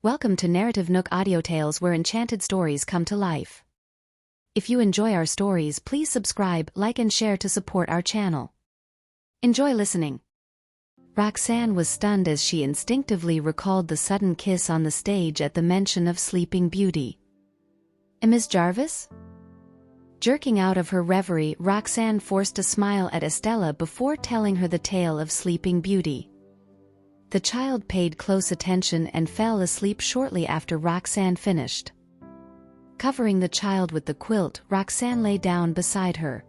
Welcome to NarrativeNook audio tales where enchanted stories come to life. If you enjoy our stories, please subscribe, like and share to support our channel. Enjoy listening. Roxanne was stunned as she instinctively recalled the sudden kiss on the stage at the mention of Sleeping Beauty. Miss Jarvis? Jerking out of her reverie, Roxanne forced a smile at Estella before telling her the tale of Sleeping Beauty. The child paid close attention and fell asleep shortly after Roxanne finished. Covering the child with the quilt, Roxanne lay down beside her.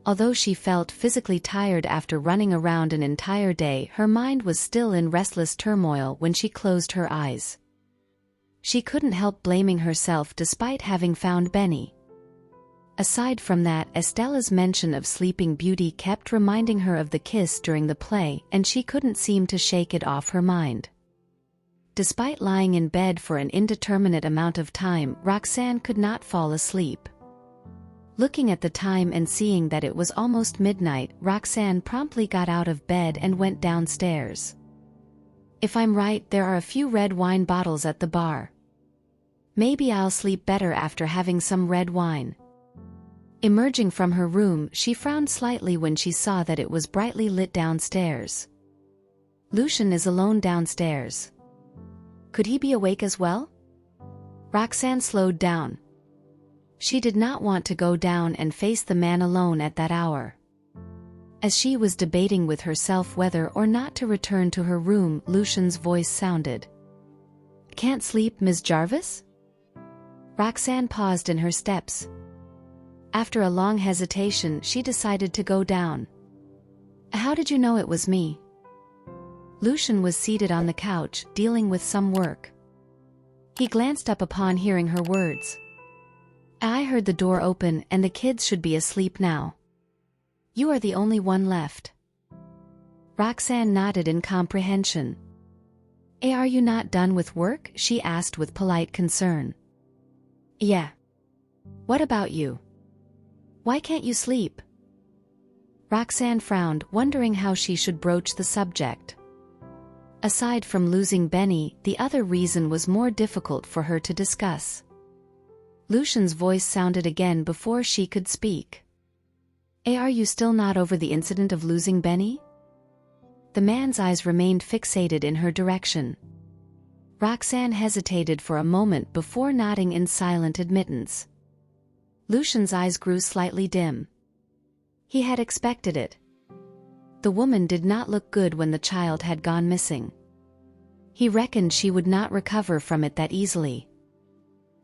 Although she felt physically tired after running around an entire day, her mind was still in restless turmoil when she closed her eyes. She couldn't help blaming herself despite having found Benny. Aside from that, Estella's mention of Sleeping Beauty kept reminding her of the kiss during the play, and she couldn't seem to shake it off her mind. Despite lying in bed for an indeterminate amount of time, Roxanne could not fall asleep. Looking at the time and seeing that it was almost midnight, Roxanne promptly got out of bed and went downstairs. If I'm right, there are a few red wine bottles at the bar. Maybe I'll sleep better after having some red wine. Emerging from her room, she frowned slightly when she saw that it was brightly lit downstairs. Lucian is alone downstairs. Could he be awake as well? Roxanne slowed down. She did not want to go down and face the man alone at that hour. As she was debating with herself whether or not to return to her room, Lucian's voice sounded. "Can't sleep, Miss Jarvis?" Roxanne paused in her steps. After a long hesitation, she decided to go down. "How did you know it was me?" Lucian was seated on the couch, dealing with some work. He glanced up upon hearing her words. "I heard the door open, and the kids should be asleep now. You are the only one left." Roxanne nodded in comprehension. "Are you not done with work?" she asked with polite concern. "Yeah. What about you? Why can't you sleep?" Roxanne frowned, wondering how she should broach the subject. Aside from losing Benny, the other reason was more difficult for her to discuss. Lucian's voice sounded again before she could speak. "Are you still not over the incident of losing Benny?" The man's eyes remained fixated in her direction. Roxanne hesitated for a moment before nodding in silent admittance. Lucian's eyes grew slightly dim. He had expected it. The woman did not look good when the child had gone missing. He reckoned she would not recover from it that easily.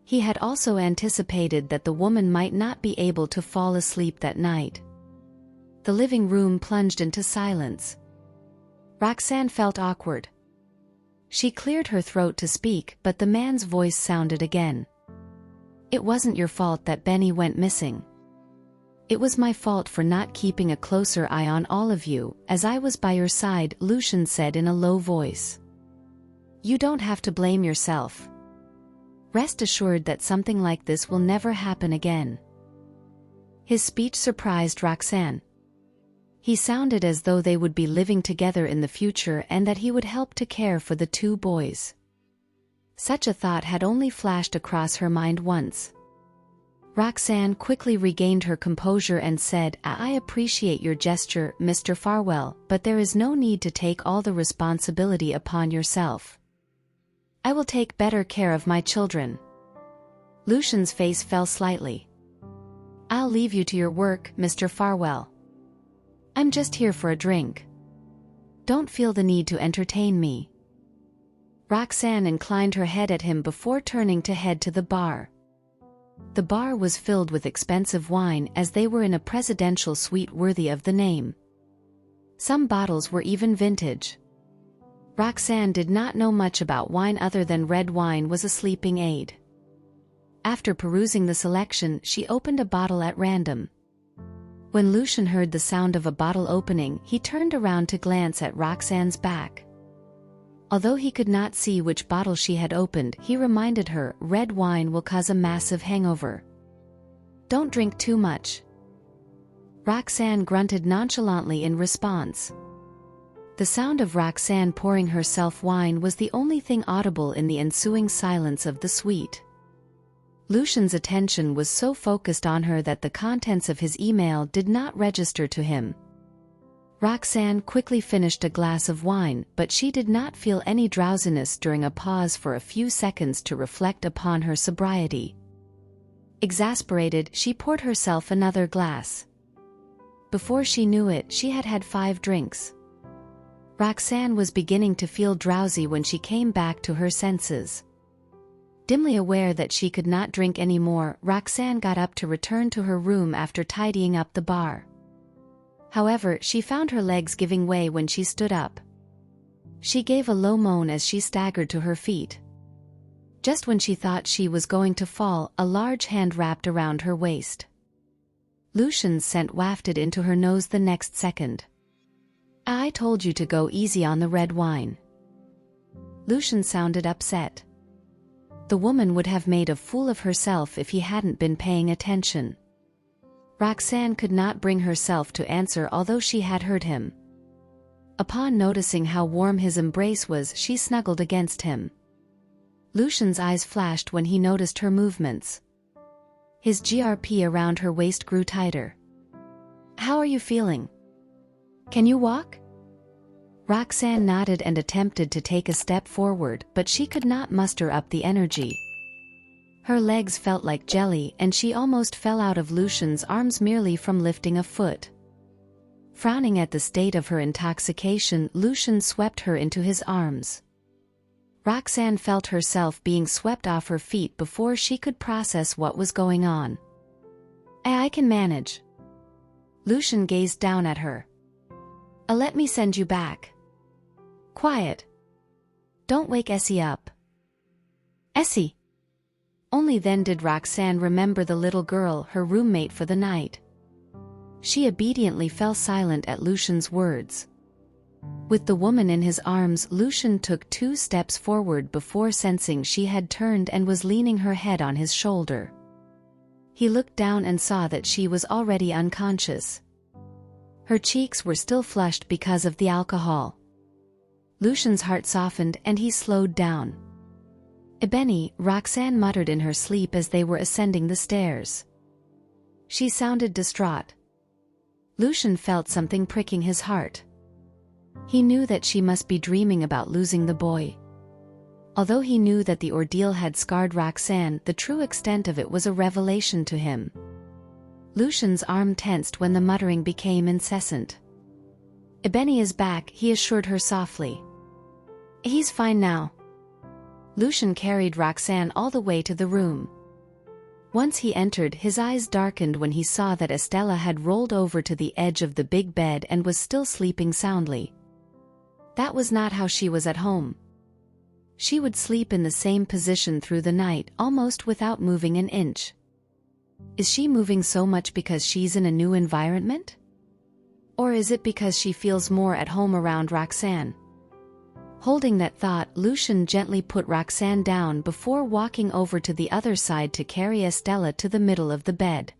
He had also anticipated that the woman might not be able to fall asleep that night. The living room plunged into silence. Roxanne felt awkward. She cleared her throat to speak, but the man's voice sounded again. "It wasn't your fault that Benny went missing. It was my fault for not keeping a closer eye on all of you, as I was by your side," Lucian said in a low voice. "You don't have to blame yourself. Rest assured that something like this will never happen again." His speech surprised Roxanne. He sounded as though they would be living together in the future and that he would help to care for the two boys. Such a thought had only flashed across her mind once. Roxanne quickly regained her composure and said, "I appreciate your gesture, Mr. Farwell, but there is no need to take all the responsibility upon yourself. I will take better care of my children." Lucian's face fell slightly. "I'll leave you to your work, Mr. Farwell. I'm just here for a drink. Don't feel the need to entertain me." Roxanne inclined her head at him before turning to head to the bar. The bar was filled with expensive wine, as they were in a presidential suite worthy of the name. Some bottles were even vintage. Roxanne did not know much about wine other than red wine was a sleeping aid. After perusing the selection, she opened a bottle at random. When Lucian heard the sound of a bottle opening, he turned around to glance at Roxanne's back. Although he could not see which bottle she had opened, he reminded her, "Red wine will cause a massive hangover. Don't drink too much." Roxanne grunted nonchalantly in response. The sound of Roxanne pouring herself wine was the only thing audible in the ensuing silence of the suite. Lucian's attention was so focused on her that the contents of his email did not register to him. Roxanne quickly finished a glass of wine, but she did not feel any drowsiness during a pause for a few seconds to reflect upon her sobriety. Exasperated, she poured herself another glass. Before she knew it, she had had 5 drinks. Roxanne was beginning to feel drowsy when she came back to her senses. Dimly aware that she could not drink any more, Roxanne got up to return to her room after tidying up the bar. However, she found her legs giving way when she stood up. She gave a low moan as she staggered to her feet. Just when she thought she was going to fall, a large hand wrapped around her waist. Lucian's scent wafted into her nose the next second. "I told you to go easy on the red wine." Lucian sounded upset. The woman would have made a fool of herself if he hadn't been paying attention. Roxanne could not bring herself to answer, although she had heard him. Upon noticing how warm his embrace was, she snuggled against him. Lucian's eyes flashed when he noticed her movements. His grip around her waist grew tighter. "How are you feeling? Can you walk?" Roxanne nodded and attempted to take a step forward, but she could not muster up the energy. Her legs felt like jelly, and she almost fell out of Lucian's arms merely from lifting a foot. Frowning at the state of her intoxication, Lucian swept her into his arms. Roxanne felt herself being swept off her feet before she could process what was going on. I can manage." Lucian gazed down at her. Let me send you back." "Quiet. Don't wake Essie up." "Essie?" Only then did Roxanne remember the little girl, her roommate for the night. She obediently fell silent at Lucian's words. With the woman in his arms, Lucian took 2 steps forward before sensing she had turned and was leaning her head on his shoulder. He looked down and saw that she was already unconscious. Her cheeks were still flushed because of the alcohol. Lucian's heart softened and he slowed down. "Ebony," Roxanne muttered in her sleep as they were ascending the stairs. She sounded distraught. Lucian felt something pricking his heart. He knew that she must be dreaming about losing the boy. Although he knew that the ordeal had scarred Roxanne, the true extent of it was a revelation to him. Lucian's arm tensed when the muttering became incessant. "Ebony is back," he assured her softly. "He's fine now." Lucian carried Roxanne all the way to the room. Once he entered, his eyes darkened when he saw that Estella had rolled over to the edge of the big bed and was still sleeping soundly. That was not how she was at home. She would sleep in the same position through the night, almost without moving an inch. Is she moving so much because she's in a new environment? Or is it because she feels more at home around Roxanne? Holding that thought, Lucian gently put Roxanne down before walking over to the other side to carry Estella to the middle of the bed.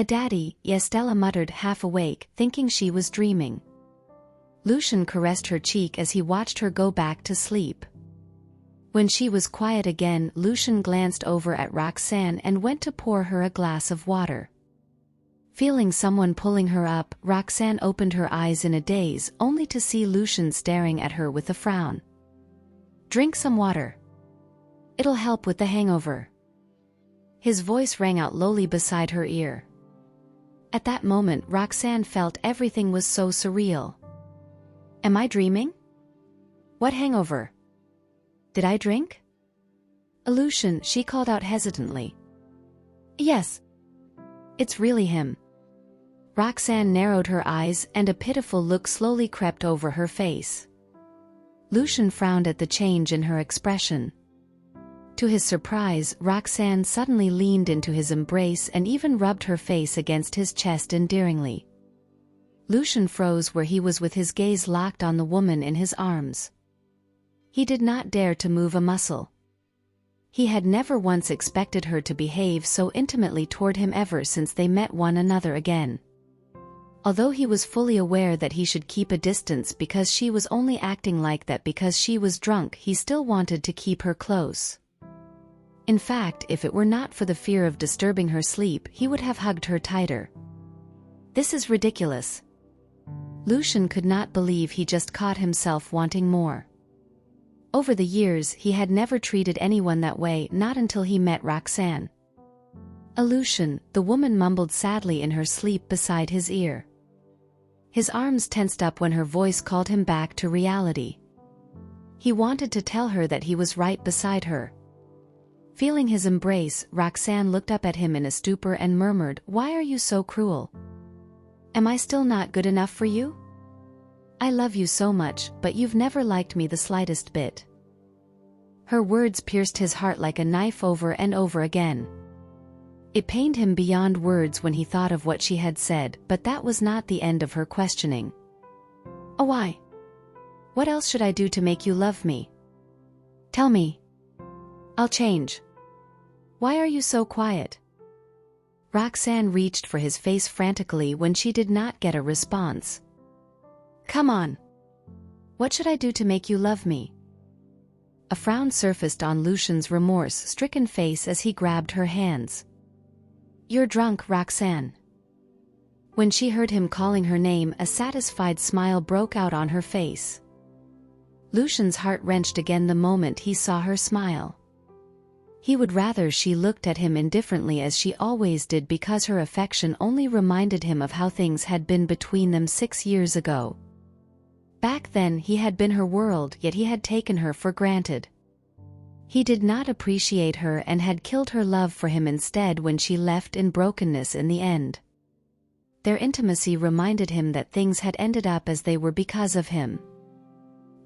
"Daddy," Estella muttered, half awake, thinking she was dreaming. Lucian caressed her cheek as he watched her go back to sleep. When she was quiet again, Lucian glanced over at Roxanne and went to pour her a glass of water. Feeling someone pulling her up, Roxanne opened her eyes in a daze, only to see Lucian staring at her with a frown. "Drink some water. It'll help with the hangover." His voice rang out lowly beside her ear. At that moment, Roxanne felt everything was so surreal. Am I dreaming? What hangover? Did I drink? Lucian, she called out hesitantly. Yes. It's really him. Roxanne narrowed her eyes and a pitiful look slowly crept over her face. Lucian frowned at the change in her expression. To his surprise, Roxanne suddenly leaned into his embrace and even rubbed her face against his chest endearingly. Lucian froze where he was with his gaze locked on the woman in his arms. He did not dare to move a muscle. He had never once expected her to behave so intimately toward him ever since they met one another again. Although he was fully aware that he should keep a distance because she was only acting like that because she was drunk, he still wanted to keep her close. In fact, if it were not for the fear of disturbing her sleep, he would have hugged her tighter. This is ridiculous. Lucian could not believe he just caught himself wanting more. Over the years, he had never treated anyone that way, not until he met Roxanne. Lucian, the woman mumbled sadly in her sleep beside his ear. His arms tensed up when her voice called him back to reality. He wanted to tell her that he was right beside her. Feeling his embrace, Roxanne looked up at him in a stupor and murmured, "Why are you so cruel? Am I still not good enough for you? I love you so much, but you've never liked me the slightest bit." Her words pierced his heart like a knife over and over again. It pained him beyond words when he thought of what she had said, but that was not the end of her questioning. "Oh, why? What else should I do to make you love me? Tell me. I'll change. Why are you so quiet?" Roxanne reached for his face frantically when she did not get a response. "Come on. What should I do to make you love me?" A frown surfaced on Lucian's remorse-stricken face as he grabbed her hands. "You're drunk, Roxanne." When she heard him calling her name, a satisfied smile broke out on her face. Lucian's heart wrenched again the moment he saw her smile. He would rather she looked at him indifferently as she always did, because her affection only reminded him of how things had been between them 6 years ago. Back then he had been her world, yet he had taken her for granted. He did not appreciate her and had killed her love for him instead when she left in brokenness in the end. Their intimacy reminded him that things had ended up as they were because of him.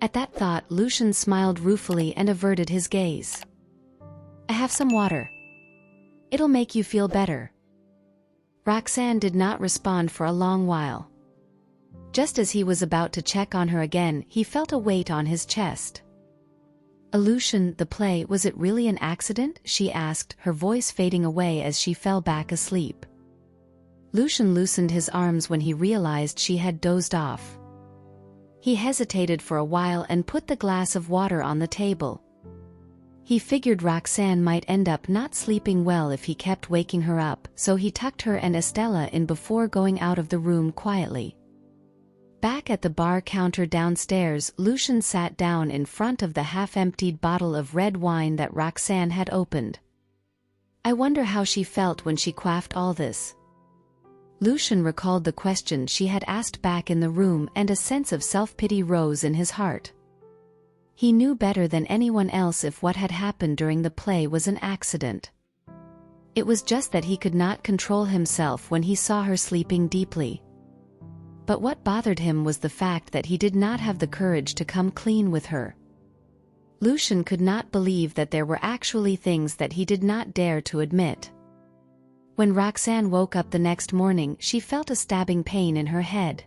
At that thought, Lucian smiled ruefully and averted his gaze. "I have some water. It'll make you feel better." Roxanne did not respond for a long while. Just as he was about to check on her again, he felt a weight on his chest. "Lucian, the play, was it really an accident?" she asked, her voice fading away as she fell back asleep. Lucian loosened his arms when he realized she had dozed off. He hesitated for a while and put the glass of water on the table. He figured Roxanne might end up not sleeping well if he kept waking her up, so he tucked her and Estella in before going out of the room quietly. Back at the bar counter downstairs, Lucian sat down in front of the half-emptied bottle of red wine that Roxanne had opened. I wonder how she felt when she quaffed all this. Lucian recalled the question she had asked back in the room, and a sense of self-pity rose in his heart. He knew better than anyone else if what had happened during the play was an accident. It was just that he could not control himself when he saw her sleeping deeply. But what bothered him was the fact that he did not have the courage to come clean with her. Lucian could not believe that there were actually things that he did not dare to admit. When Roxanne woke up the next morning, she felt a stabbing pain in her head.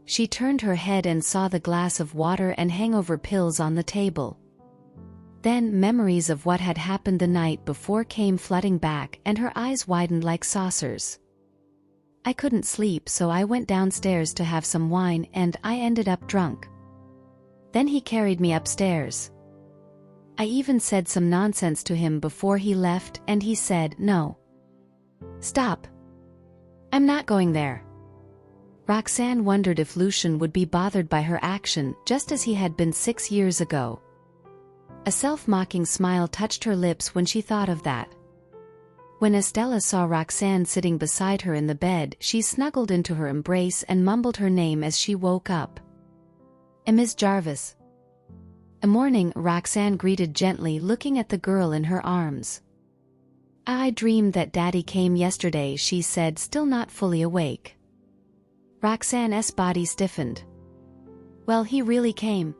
She turned her head and saw the glass of water and hangover pills on the table. Then memories of what had happened the night before came flooding back, and her eyes widened like saucers. "I couldn't sleep, so I went downstairs to have some wine, and I ended up drunk. Then he carried me upstairs. I even said some nonsense to him before he left, and he said, 'No. Stop. I'm not going there.'" Roxanne wondered if Lucian would be bothered by her action, just as he had been 6 years ago. A self-mocking smile touched her lips when she thought of that. When Estella saw Roxanne sitting beside her in the bed, she snuggled into her embrace and mumbled her name as she woke up. "Miss Jarvis." "A morning," Roxanne greeted gently, looking at the girl in her arms. "I dreamed that Daddy came yesterday," she said, still not fully awake. Roxanne's body stiffened. "Well, he really came."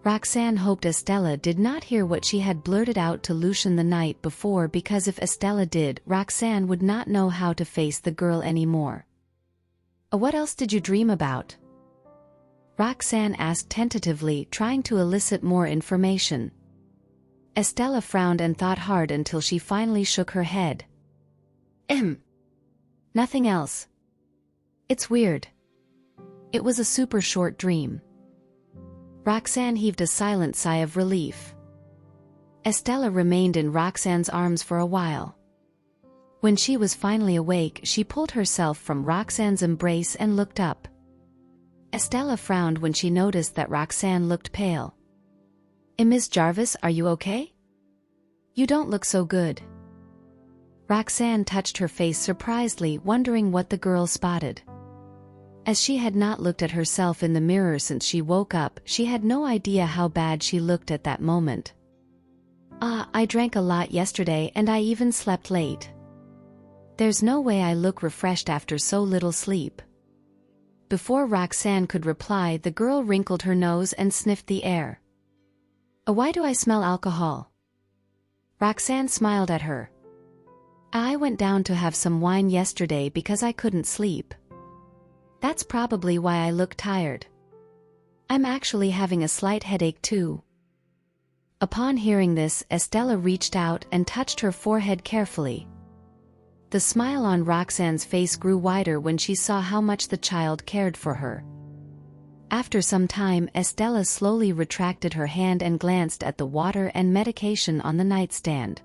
Roxanne hoped Estella did not hear what she had blurted out to Lucian the night before, because if Estella did, Roxanne would not know how to face the girl anymore. "What else did you dream about?" Roxanne asked tentatively, trying to elicit more information. Estella frowned and thought hard until she finally shook her head. Nothing else." It's weird. It was a super short dream. Roxanne heaved a silent sigh of relief. Estella remained in Roxanne's arms for a while. When she was finally awake, she pulled herself from Roxanne's embrace and looked up. Estella frowned when she noticed that Roxanne looked pale. Miss Jarvis, are you okay? You don't look so good. Roxanne touched her face surprisedly, wondering what the girl spotted. As she had not looked at herself in the mirror since she woke up, she had no idea how bad she looked at that moment. I drank a lot yesterday and I even slept late. There's no way I look refreshed after so little sleep. Before Roxanne could reply, the girl wrinkled her nose and sniffed the air. Why do I smell alcohol? Roxanne smiled at her. I went down to have some wine yesterday because I couldn't sleep. That's probably why I look tired. I'm actually having a slight headache too. Upon hearing this, Estella reached out and touched her forehead carefully. The smile on Roxanne's face grew wider when she saw how much the child cared for her. After some time, Estella slowly retracted her hand and glanced at the water and medication on the nightstand.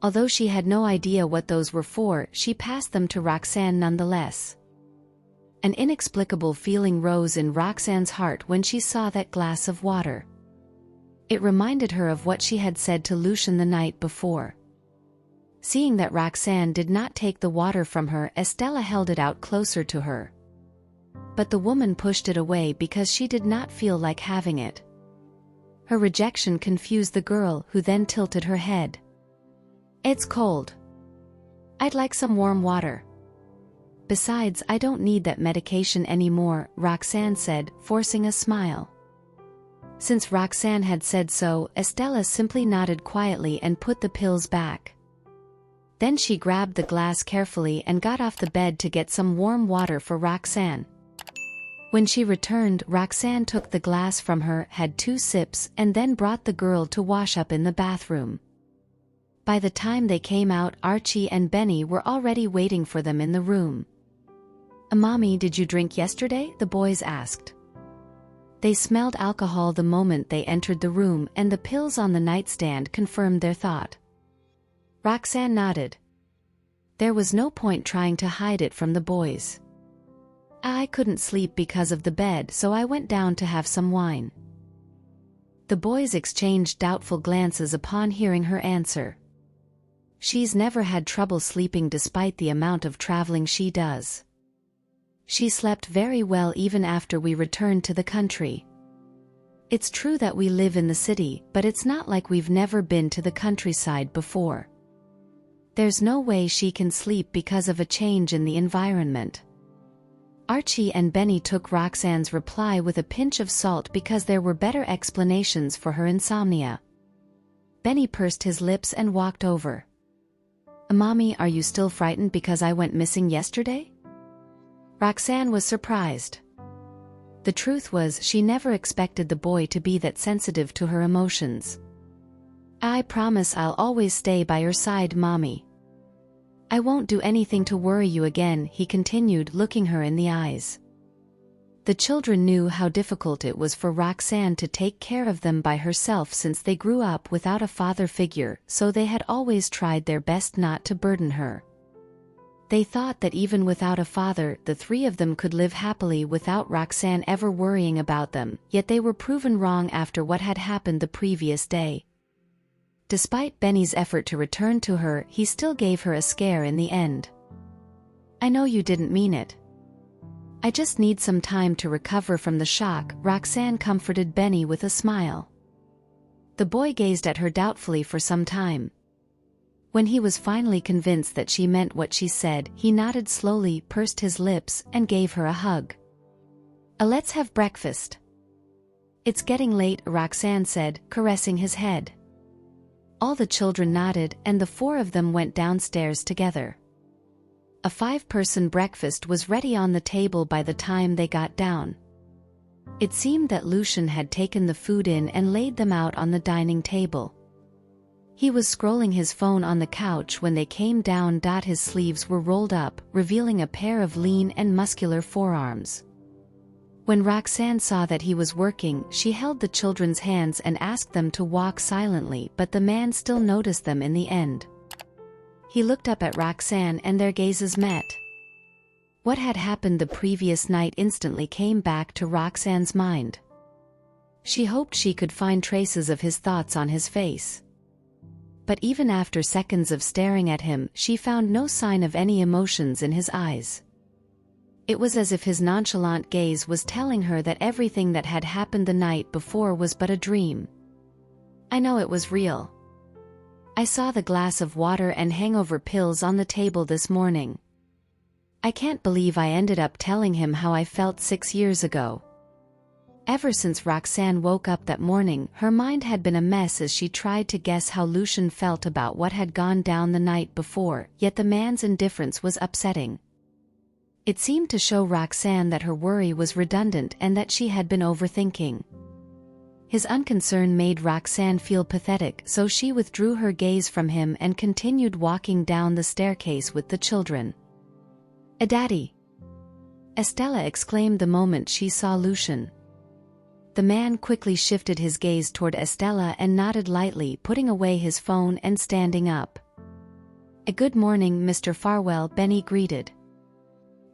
Although she had no idea what those were for, she passed them to Roxanne nonetheless. An inexplicable feeling rose in Roxanne's heart when she saw that glass of water. It reminded her of what she had said to Lucien the night before. Seeing that Roxanne did not take the water from her, Estella held it out closer to her. But the woman pushed it away because she did not feel like having it. Her rejection confused the girl, who then tilted her head. It's cold. I'd like some warm water. Besides, I don't need that medication anymore, Roxanne said, forcing a smile. Since Roxanne had said so, Estella simply nodded quietly and put the pills back. Then she grabbed the glass carefully and got off the bed to get some warm water for Roxanne. When she returned, Roxanne took the glass from her, had 2 sips, and then brought the girl to wash up in the bathroom. By the time they came out, Archie and Benny were already waiting for them in the room. Mommy, did you drink yesterday? The boys asked. They smelled alcohol the moment they entered the room, and the pills on the nightstand confirmed their thought. Roxanne nodded. There was no point trying to hide it from the boys. I couldn't sleep because of the bed, so I went down to have some wine. The boys exchanged doubtful glances upon hearing her answer. She's never had trouble sleeping despite the amount of traveling she does. She slept very well even after we returned to the country. It's true that we live in the city, but it's not like we've never been to the countryside before. There's no way she can sleep because of a change in the environment. Archie and Benny took Roxanne's reply with a pinch of salt because there were better explanations for her insomnia. Benny pursed his lips and walked over. Mommy, are you still frightened because I went missing yesterday? Roxanne was surprised. The truth was, she never expected the boy to be that sensitive to her emotions. I promise I'll always stay by your side, Mommy. I won't do anything to worry you again, he continued, looking her in the eyes. The children knew how difficult it was for Roxanne to take care of them by herself since they grew up without a father figure, so they had always tried their best not to burden her. They thought that even without a father, the 3 of them could live happily without Roxanne ever worrying about them, yet they were proven wrong after what had happened the previous day. Despite Benny's effort to return to her, he still gave her a scare in the end. I know you didn't mean it. I just need some time to recover from the shock, Roxanne comforted Benny with a smile. The boy gazed at her doubtfully for some time. When he was finally convinced that she meant what she said, he nodded slowly, pursed his lips, and gave her a hug. Let's have breakfast. It's getting late, Roxanne said, caressing his head. All the children nodded, and the 4 of them went downstairs together. A 5-person breakfast was ready on the table by the time they got down. It seemed that Lucien had taken the food in and laid them out on the dining table. He was scrolling his phone on the couch when they came down. His sleeves were rolled up, revealing a pair of lean and muscular forearms. When Roxanne saw that he was working, she held the children's hands and asked them to walk silently, but the man still noticed them in the end. He looked up at Roxanne and their gazes met. What had happened the previous night instantly came back to Roxanne's mind. She hoped she could find traces of his thoughts on his face. But even after seconds of staring at him, she found no sign of any emotions in his eyes. It was as if his nonchalant gaze was telling her that everything that had happened the night before was but a dream. I know it was real. I saw the glass of water and hangover pills on the table this morning. I can't believe I ended up telling him how I felt 6 years ago. Ever since Roxanne woke up that morning, her mind had been a mess as she tried to guess how Lucian felt about what had gone down the night before, yet the man's indifference was upsetting. It seemed to show Roxanne that her worry was redundant and that she had been overthinking. His unconcern made Roxanne feel pathetic, so she withdrew her gaze from him and continued walking down the staircase with the children. "Daddy!" Estella exclaimed the moment she saw Lucian. The man quickly shifted his gaze toward Estella and nodded lightly, putting away his phone and standing up. "Good morning, Mr. Farwell," Benny greeted.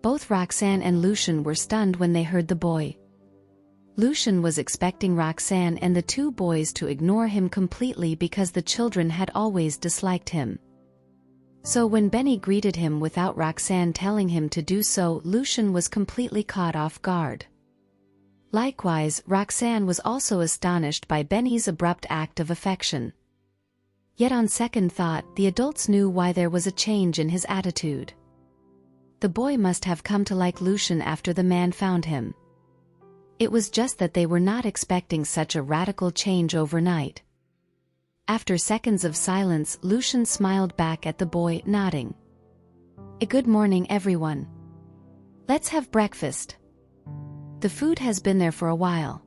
Both Roxanne and Lucian were stunned when they heard the boy. Lucian was expecting Roxanne and the two boys to ignore him completely because the children had always disliked him. So when Benny greeted him without Roxanne telling him to do so, Lucian was completely caught off guard. Likewise, Roxanne was also astonished by Benny's abrupt act of affection. Yet on second thought, the adults knew why there was a change in his attitude. The boy must have come to like Lucian after the man found him. It was just that they were not expecting such a radical change overnight. After seconds of silence, Lucian smiled back at the boy, nodding. "Good morning, everyone. Let's have breakfast. The food has been there for a while."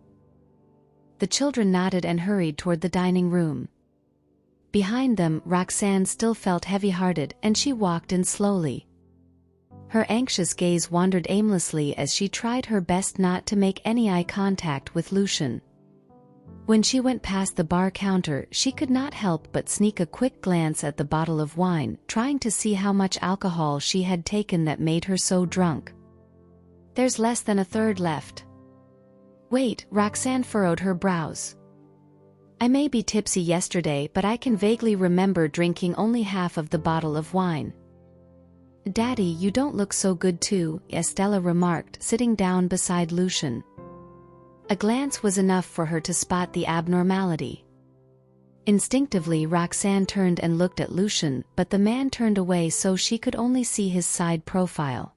The children nodded and hurried toward the dining room. Behind them, Roxanne still felt heavy-hearted, and she walked in slowly. Her anxious gaze wandered aimlessly as she tried her best not to make any eye contact with Lucian. When she went past the bar counter, she could not help but sneak a quick glance at the bottle of wine, trying to see how much alcohol she had taken that made her so drunk. "There's less than a third left." "Wait," Roxanne furrowed her brows. "I may be tipsy yesterday, but I can vaguely remember drinking only half of the bottle of wine." "Daddy, you don't look so good too," Estella remarked, sitting down beside Lucian. A glance was enough for her to spot the abnormality. Instinctively, Roxanne turned and looked at Lucian, but the man turned away so she could only see his side profile.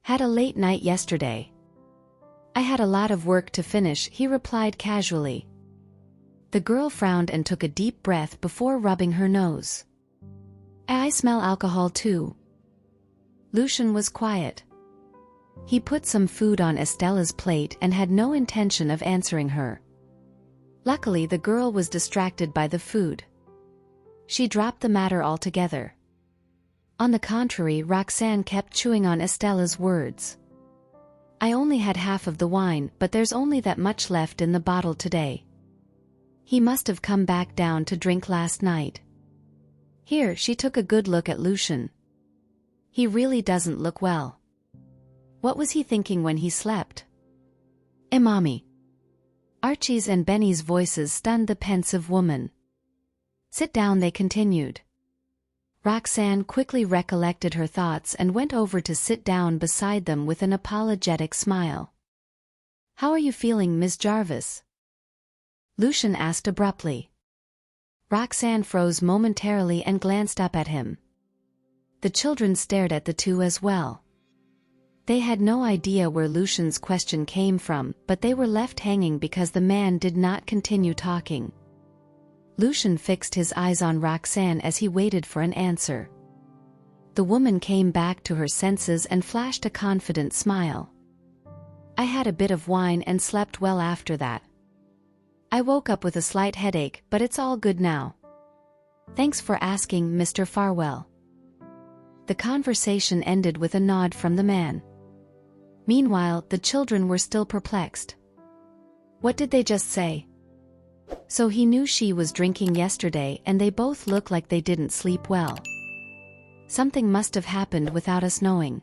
"Had a late night yesterday." "I had a lot of work to finish," he replied casually. The girl frowned and took a deep breath before rubbing her nose. "I smell alcohol too." Lucian was quiet. He put some food on Estella's plate and had no intention of answering her. Luckily, the girl was distracted by the food. She dropped the matter altogether. On the contrary, Roxanne kept chewing on Estella's words. "I only had half of the wine, but there's only that much left in the bottle today. He must have come back down to drink last night." Here, she took a good look at Lucian. "He really doesn't look well. What was he thinking when he slept?" "Mommy." Archie's and Benny's voices stunned the pensive woman. "Sit down," they continued. Roxanne quickly recollected her thoughts and went over to sit down beside them with an apologetic smile. "How are you feeling, Miss Jarvis?" Lucian asked abruptly. Roxanne froze momentarily and glanced up at him. The children stared at the two as well. They had no idea where Lucian's question came from, but they were left hanging because the man did not continue talking. Lucian fixed his eyes on Roxanne as he waited for an answer. The woman came back to her senses and flashed a confident smile. "I had a bit of wine and slept well after that. I woke up with a slight headache, but it's all good now." Thanks for asking, Mr. Farwell. The conversation ended with a nod from the man. Meanwhile, the children were still perplexed. What did they just say? So he knew she was drinking yesterday and they both look like they didn't sleep well. Something must have happened without us knowing.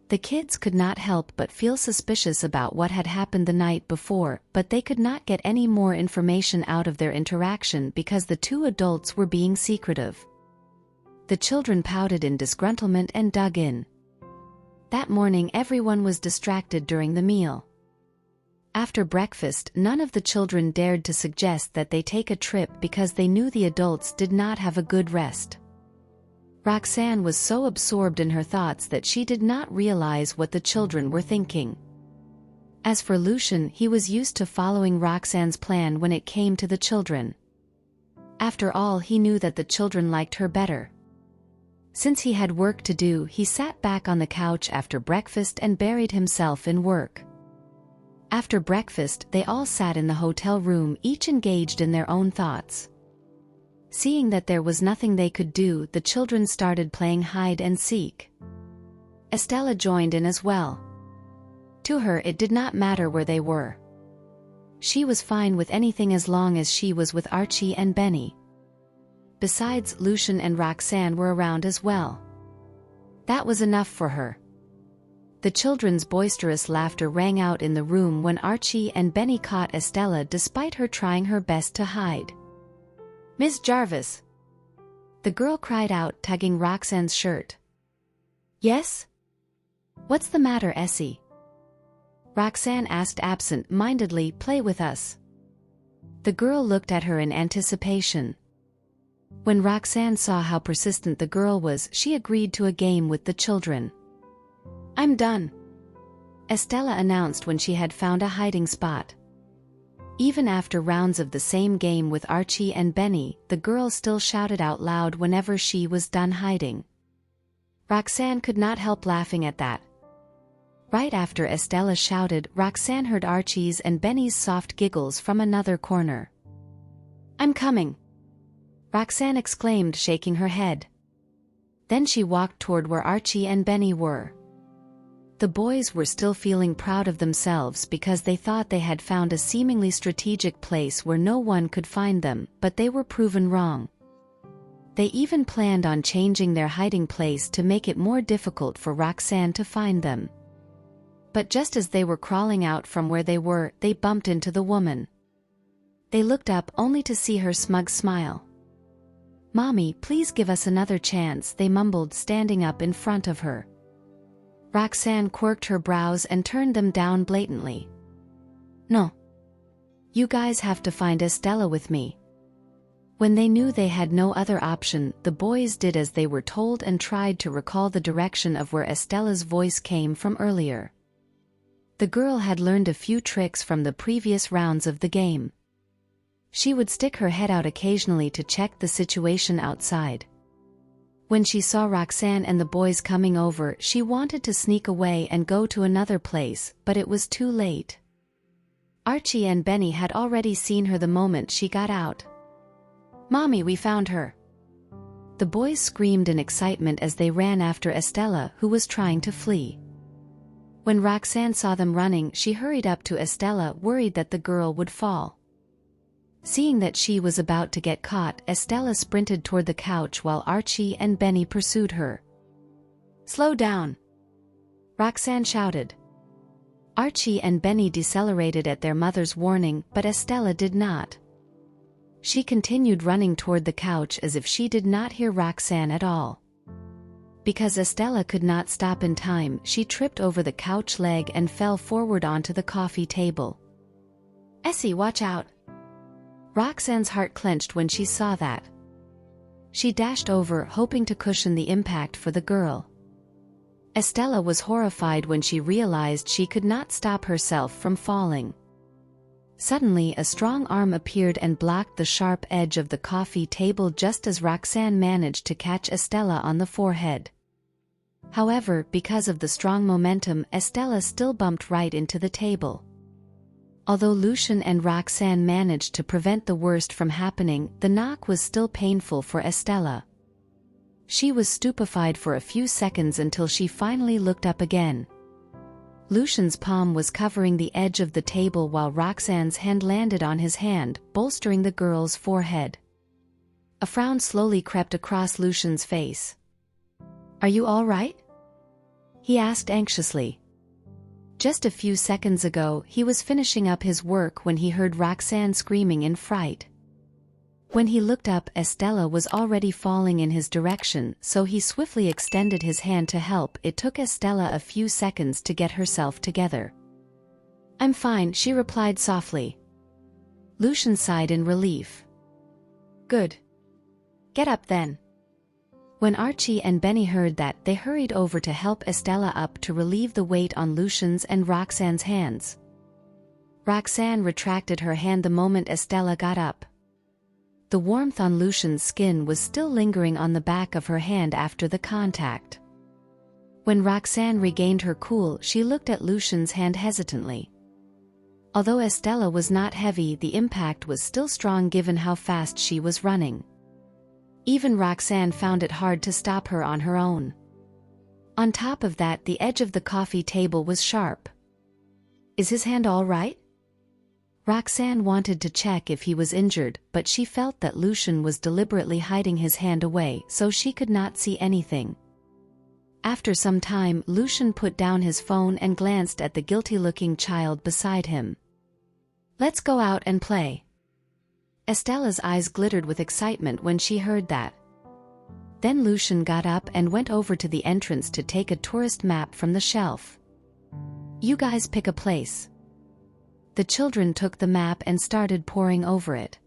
The kids could not help but feel suspicious about what had happened the night before, but they could not get any more information out of their interaction because the two adults were being secretive. The children pouted in disgruntlement and dug in. That morning everyone was distracted during the meal. After breakfast, none of the children dared to suggest that they take a trip because they knew the adults did not have a good rest. Roxanne was so absorbed in her thoughts that she did not realize what the children were thinking. As for Lucian, he was used to following Roxanne's plan when it came to the children. After all, he knew that the children liked her better. Since he had work to do, he sat back on the couch after breakfast and buried himself in work. After breakfast, they all sat in the hotel room, each engaged in their own thoughts. Seeing that there was nothing they could do, the children started playing hide and seek. Estella joined in as well. To her, it did not matter where they were. She was fine with anything as long as she was with Archie and Benny. Besides, Lucian and Roxanne were around as well. That was enough for her. The children's boisterous laughter rang out in the room when Archie and Benny caught Estella despite her trying her best to hide. "Miss Jarvis!" The girl cried out, tugging Roxanne's shirt. "Yes? What's the matter, Essie?" Roxanne asked absent-mindedly. "Play with us." The girl looked at her in anticipation. When Roxanne saw how persistent the girl was, she agreed to a game with the children. "I'm done," Estella announced when she had found a hiding spot. Even after rounds of the same game with Archie and Benny, the girl still shouted out loud whenever she was done hiding. Roxanne could not help laughing at that. Right after Estella shouted, Roxanne heard Archie's and Benny's soft giggles from another corner. "I'm coming," Roxanne exclaimed, shaking her head. Then she walked toward where Archie and Benny were. The boys were still feeling proud of themselves because they thought they had found a seemingly strategic place where no one could find them, but they were proven wrong. They even planned on changing their hiding place to make it more difficult for Roxanne to find them. But just as they were crawling out from where they were, they bumped into the woman. They looked up only to see her smug smile. "Mommy, please give us another chance," they mumbled, standing up in front of her. Roxanne quirked her brows and turned them down blatantly. "No. You guys have to find Estella with me." When they knew they had no other option, the boys did as they were told and tried to recall the direction of where Estella's voice came from earlier. The girl had learned a few tricks from the previous rounds of the game. She would stick her head out occasionally to check the situation outside. When she saw Roxanne and the boys coming over, she wanted to sneak away and go to another place, but it was too late. Archie and Benny had already seen her the moment she got out. "Mommy, we found her!" The boys screamed in excitement as they ran after Estella, who was trying to flee. When Roxanne saw them running, she hurried up to Estella, worried that the girl would fall. Seeing that she was about to get caught, Estella sprinted toward the couch while Archie and Benny pursued her. "Slow down!" Roxanne shouted. Archie and Benny decelerated at their mother's warning, but Estella did not. She continued running toward the couch as if she did not hear Roxanne at all. Because Estella could not stop in time, she tripped over the couch leg and fell forward onto the coffee table. "Essie, watch out!" Roxanne's heart clenched when she saw that. She dashed over, hoping to cushion the impact for the girl. Estella was horrified when she realized she could not stop herself from falling. Suddenly, a strong arm appeared and blocked the sharp edge of the coffee table just as Roxanne managed to catch Estella on the forehead. However, because of the strong momentum, Estella still bumped right into the table. Although Lucian and Roxanne managed to prevent the worst from happening, the knock was still painful for Estella. She was stupefied for a few seconds until she finally looked up again. Lucian's palm was covering the edge of the table while Roxanne's hand landed on his hand, bolstering the girl's forehead. A frown slowly crept across Lucian's face. "Are you all right?" he asked anxiously. Just a few seconds ago, he was finishing up his work when he heard Roxanne screaming in fright. When he looked up, Estella was already falling in his direction, so he swiftly extended his hand to help. It took Estella a few seconds to get herself together. "I'm fine," she replied softly. Lucian sighed in relief. "Good. Get up then." When Archie and Benny heard that, they hurried over to help Estella up to relieve the weight on Lucian's and Roxanne's hands. Roxanne retracted her hand the moment Estella got up. The warmth on Lucian's skin was still lingering on the back of her hand after the contact. When Roxanne regained her cool, she looked at Lucian's hand hesitantly. Although Estella was not heavy, the impact was still strong given how fast she was running. Even Roxanne found it hard to stop her on her own. On top of that, the edge of the coffee table was sharp. "Is his hand all right?" Roxanne wanted to check if he was injured, but she felt that Lucian was deliberately hiding his hand away so she could not see anything. After some time, Lucian put down his phone and glanced at the guilty-looking child beside him. "Let's go out and play." Estella's eyes glittered with excitement when she heard that. Then Lucian got up and went over to the entrance to take a tourist map from the shelf. "You guys pick a place." The children took the map and started poring over it.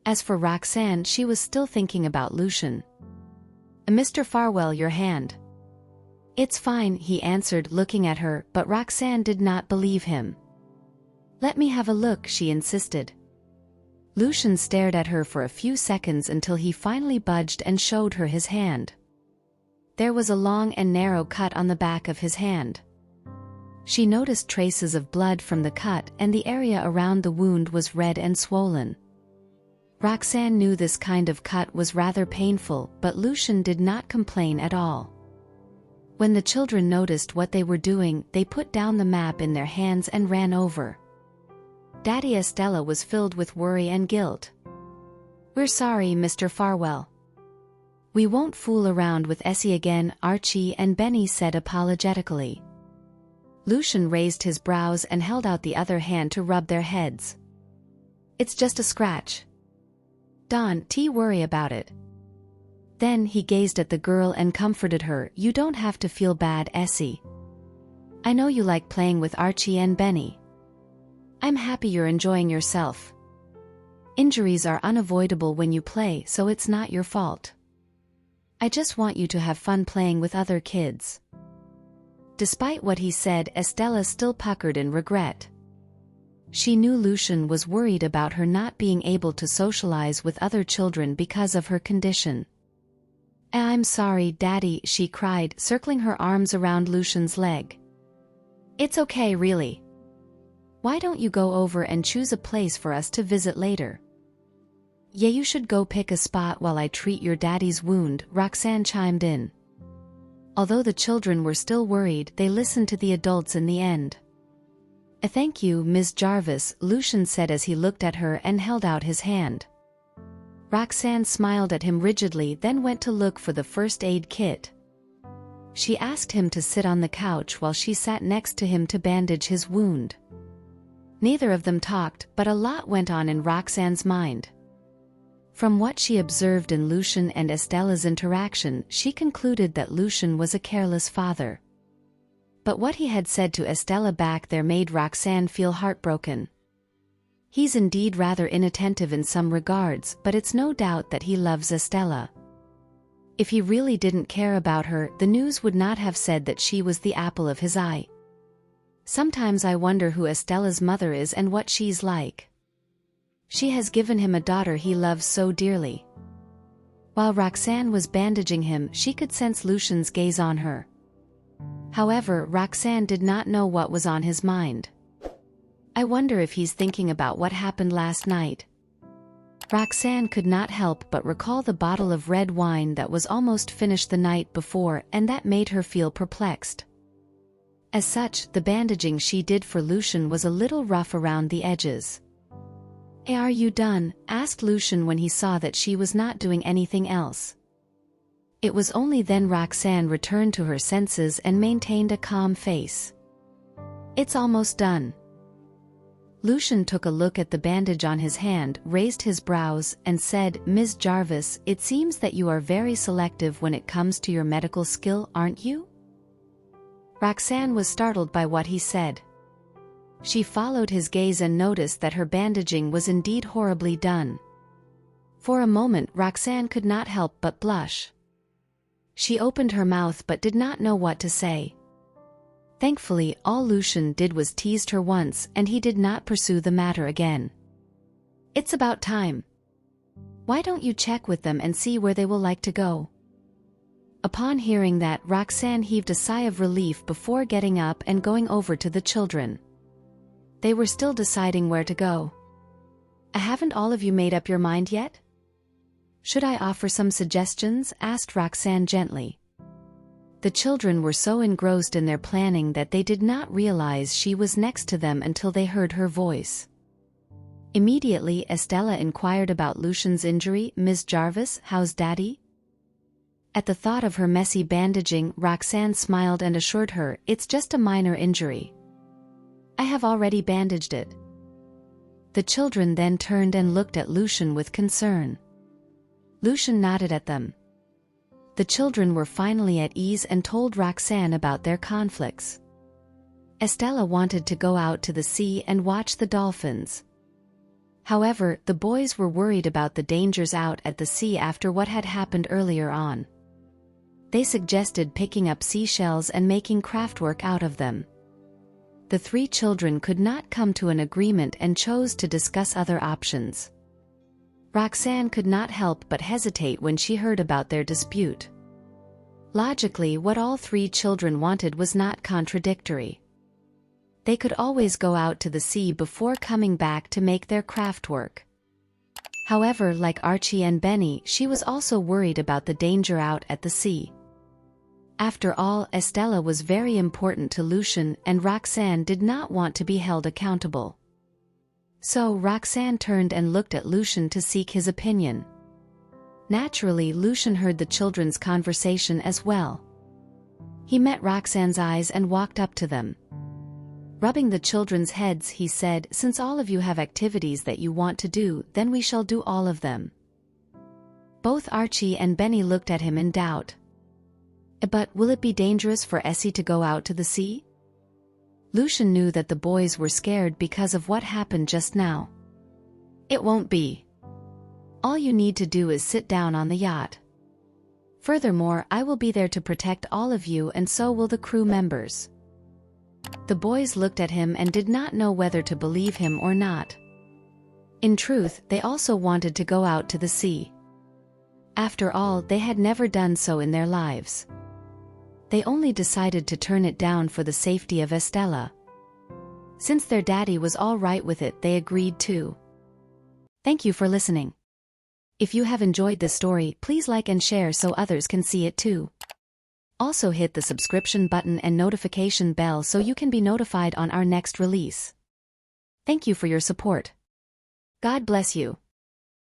As for Roxanne, she was still thinking about Lucian. "Mr. Farwell, your hand." "It's fine," he answered, looking at her, but Roxanne did not believe him. "Let me have a look," she insisted. Lucian stared at her for a few seconds until he finally budged and showed her his hand. There was a long and narrow cut on the back of his hand. She noticed traces of blood from the cut, and the area around the wound was red and swollen. Roxanne knew this kind of cut was rather painful, but Lucian did not complain at all. When the children noticed what they were doing, they put down the map in their hands and ran over. Daddy, Estella was filled with worry and guilt. "We're sorry, Mr. Farwell. We won't fool around with Essie again," Archie and Benny said apologetically. Lucian raised his brows and held out the other hand to rub their heads. "It's just a scratch. Don't worry about it." Then he gazed at the girl and comforted her. "You don't have to feel bad, Essie. I know you like playing with Archie and Benny. I'm happy you're enjoying yourself. Injuries are unavoidable when you play, so it's not your fault. I just want you to have fun playing with other kids." Despite what he said, Estella still puckered in regret. She knew Lucian was worried about her not being able to socialize with other children because of her condition. "I'm sorry, Daddy," she cried, circling her arms around Lucian's leg. "It's okay, really. Why don't you go over and choose a place for us to visit later?" "Yeah, you should go pick a spot while I treat your daddy's wound," Roxanne chimed in. Although the children were still worried, they listened to the adults in the end. "Thank you, Ms. Jarvis," Lucian said as he looked at her and held out his hand. Roxanne smiled at him rigidly, then went to look for the first aid kit. She asked him to sit on the couch while she sat next to him to bandage his wound. Neither of them talked, but a lot went on in Roxanne's mind. From what she observed in Lucian and Estella's interaction, she concluded that Lucian was a careless father. But what he had said to Estella back there made Roxanne feel heartbroken. He's indeed rather inattentive in some regards, but it's no doubt that he loves Estella. If he really didn't care about her, the news would not have said that she was the apple of his eye. Sometimes I wonder who Estella's mother is and what she's like. She has given him a daughter he loves so dearly. While Roxanne was bandaging him, she could sense Lucian's gaze on her. However, Roxanne did not know what was on his mind. I wonder if he's thinking about what happened last night. Roxanne could not help but recall the bottle of red wine that was almost finished the night before, and that made her feel perplexed. As such, the bandaging she did for Lucian was a little rough around the edges. "Are you done?" asked Lucian when he saw that she was not doing anything else. It was only then Roxanne returned to her senses and maintained a calm face. "It's almost done." Lucian took a look at the bandage on his hand, raised his brows, and said, "Ms. Jarvis, it seems that you are very selective when it comes to your medical skill, aren't you?" Roxanne was startled by what he said. She followed his gaze and noticed that her bandaging was indeed horribly done. For a moment Roxanne could not help but blush. She opened her mouth but did not know what to say. Thankfully, all Lucian did was tease her once, and he did not pursue the matter again. "It's about time. Why don't you check with them and see where they will like to go?" Upon hearing that, Roxanne heaved a sigh of relief before getting up and going over to the children. They were still deciding where to go. "Haven't all of you made up your mind yet? Should I offer some suggestions?" asked Roxanne gently. The children were so engrossed in their planning that they did not realize she was next to them until they heard her voice. Immediately, Estella inquired about Lucian's injury. "Ms. Jarvis, how's Daddy?" At the thought of her messy bandaging, Roxanne smiled and assured her, "It's just a minor injury. I have already bandaged it." The children then turned and looked at Lucian with concern. Lucian nodded at them. The children were finally at ease and told Roxanne about their conflicts. Estella wanted to go out to the sea and watch the dolphins. However, the boys were worried about the dangers out at the sea after what had happened earlier on. They suggested picking up seashells and making craftwork out of them. The three children could not come to an agreement and chose to discuss other options. Roxanne could not help but hesitate when she heard about their dispute. Logically, what all three children wanted was not contradictory. They could always go out to the sea before coming back to make their craftwork. However, like Archie and Benny, she was also worried about the danger out at the sea. After all, Estella was very important to Lucian, and Roxanne did not want to be held accountable. So Roxanne turned and looked at Lucian to seek his opinion. Naturally, Lucian heard the children's conversation as well. He met Roxanne's eyes and walked up to them. Rubbing the children's heads, he said, "Since all of you have activities that you want to do, then we shall do all of them." Both Archie and Benny looked at him in doubt. "But will it be dangerous for Essie to go out to the sea?" Lucian knew that the boys were scared because of what happened just now. "It won't be. All you need to do is sit down on the yacht. Furthermore, I will be there to protect all of you, and so will the crew members." The boys looked at him and did not know whether to believe him or not. In truth, they also wanted to go out to the sea. After all, they had never done so in their lives. They only decided to turn it down for the safety of Estella. Since their daddy was all right with it, they agreed too. Thank you for listening. If you have enjoyed this story, please like and share so others can see it too. Also hit the subscription button and notification bell so you can be notified on our next release. Thank you for your support. God bless you.